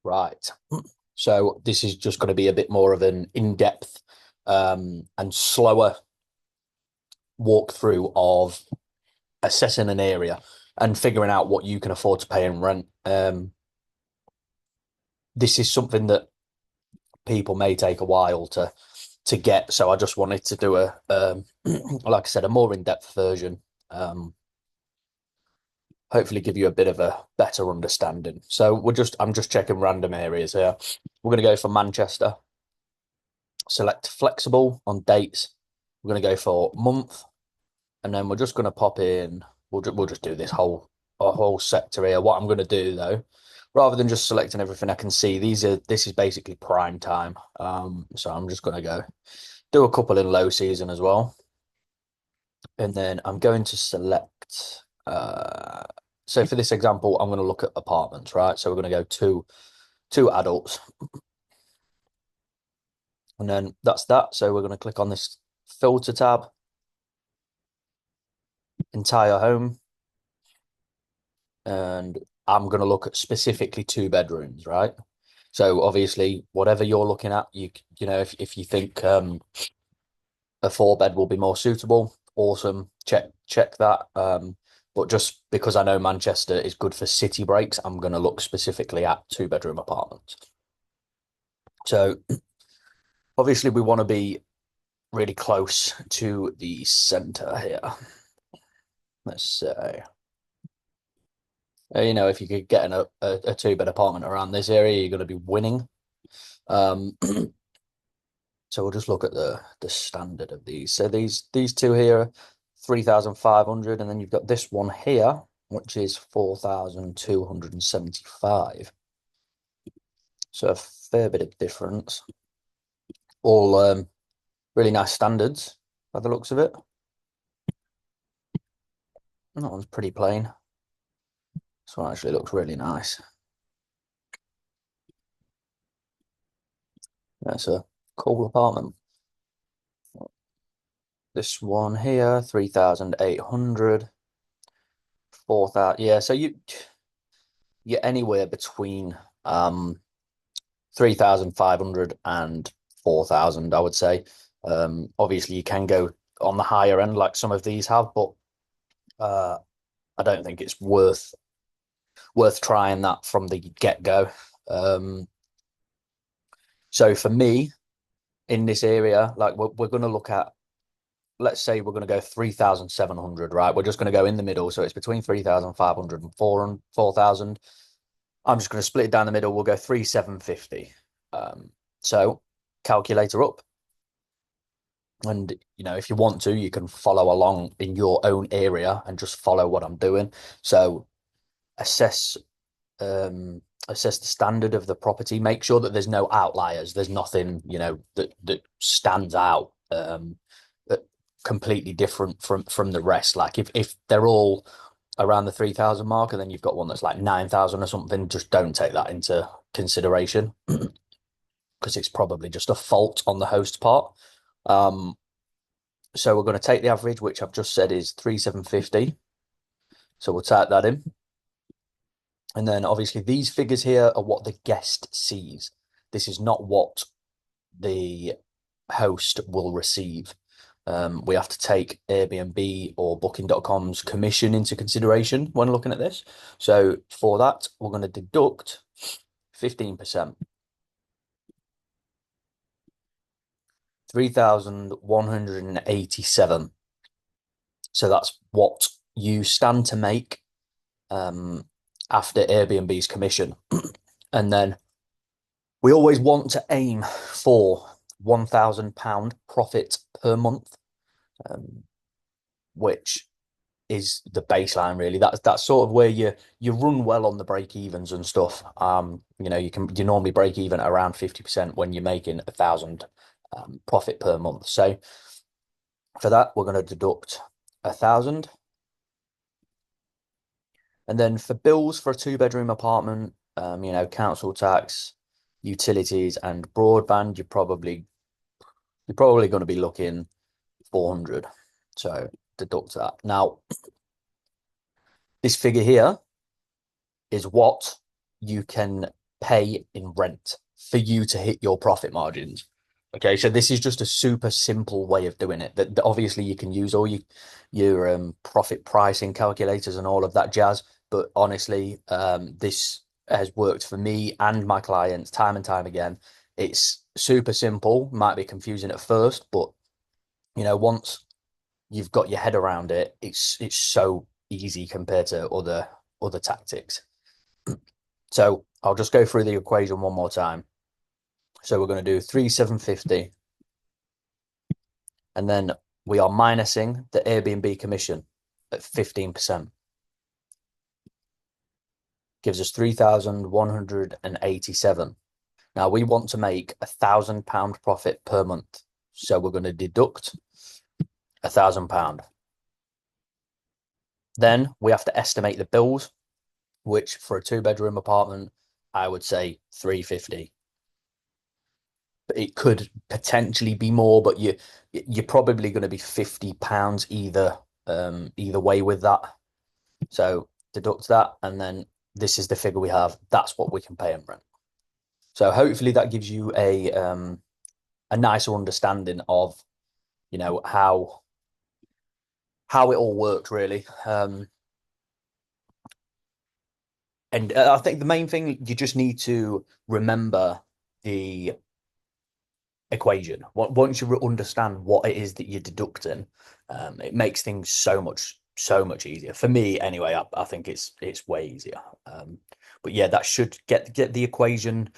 Right. So this is just going to be a bit more of an in-depth and slower walkthrough of assessing an area and figuring out what you can afford to pay in rent. This is something that people may take a while to get. So I just wanted to do a like I said, a more in-depth version. Hopefully give you a bit of a better understanding. So I'm just checking random areas here. We're going to go for Manchester. Select flexible on dates. We're going to go for month, and then we're just going to pop in. We'll just do this whole sector here. What I'm going to do though, rather than just selecting everything I can see, this is basically prime time. So I'm just going to go do a couple in low season as well, and then I'm going to select. So for this example, I'm going to look at apartments, right? So we're going to go two adults, and then that's that. So we're going to click on this filter tab, entire home, and I'm going to look at specifically two bedrooms, right? So obviously, whatever you're looking at, you know if you think a four bed will be more suitable, awesome. Check that. But just because I know Manchester is good for city breaks, I'm going to look specifically at two-bedroom apartments. So obviously, we want to be really close to the center here. Let's say, you know, if you could get a two-bed apartment around this area, you're going to be winning. Um, so we'll just look at the standard of these. So these two here, 3,500, and then you've got this one here, which is 4,275. So a fair bit of difference. All really nice standards by the looks of it. That one's pretty plain. This one actually looks really nice. That's a cool apartment. This one here, 3,800, 4,000. Yeah, so you're anywhere between 3,500 and 4,000, I would say. Obviously you can go on the higher end like some of these have, but uh I don't think it's worth trying that from the get-go. Um, so for me in this area, like we're going to look at, let's say we're going to go 3,700, right? We're just going to go in the middle. So it's between 3,500 and 4,000. I'm just going to split it down the middle. We'll go 3,750. So calculator up. And, you know, if you want to, you can follow along in your own area and just follow what I'm doing. So assess assess the standard of the property. Make sure that there's no outliers. There's nothing, you know, that stands out that completely different from the rest. Like if they're all around the 3,000 mark, and then you've got one that's like 9,000 or something, just don't take that into consideration because it's probably just a fault on the host part. Um, so we're going to take the average, which I've just said is 3,750. So we'll type that in. And then obviously these figures here are what the guest sees. This is not what the host will receive. We have to take Airbnb or Booking.com's commission into consideration when looking at this. So for that, we're going to deduct 15%. 3,187. So that's what you stand to make after Airbnb's commission. And then we always want to aim for £1,000 profit per month, which is the baseline really. That's sort of where you run well on the break evens and stuff. You know, you normally break even at around 50% when you're making 1,000 profit per month. So for that, we're going to deduct 1,000. And then for bills for a two-bedroom apartment, you know, council tax, utilities, and broadband, you're probably going to be looking 400. So deduct that. Now, this figure here is what you can pay in rent for you to hit your profit margins. Okay, so this is just a super simple way of doing it. That obviously you can use all your profit pricing calculators and all of that jazz, but honestly, this has worked for me and my clients time and time again. It's super simple, might be confusing at first, but once you've got your head around it, it's so easy compared to other tactics. So I'll just go through the equation one more time. So we're going to do 3,750, and then we are minusing the Airbnb commission at 15%. Gives us 3,187. Now we want to make £1,000 profit per month. So we're going to deduct £1,000. Then we have to estimate the bills, which for a 2-bedroom apartment, I would say 350. But it could potentially be more, but you're probably going to be £50 either way with that. So deduct that, and then this is the figure we have. That's what we can pay in rent. So hopefully that gives you a nicer understanding of how it all works really. And I think the main thing, you just need to remember the equation. Once you understand what it is that you're deducting, it makes things so much easier for me anyway. I think it's way easier. But yeah, that should get the equation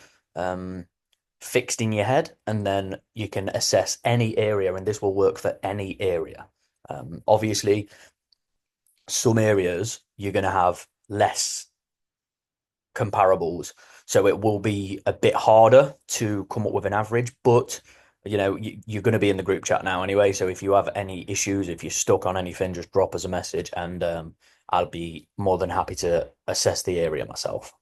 fixed in your head, and then you can assess any area, and this will work for any area. Obviously, some areas you're going to have less comparables, so it will be a bit harder to come up with an average, but you're going to be in the group chat now anyway, so if you have any issues, if you're stuck on anything, just drop us a message, and I'll be more than happy to assess the area myself.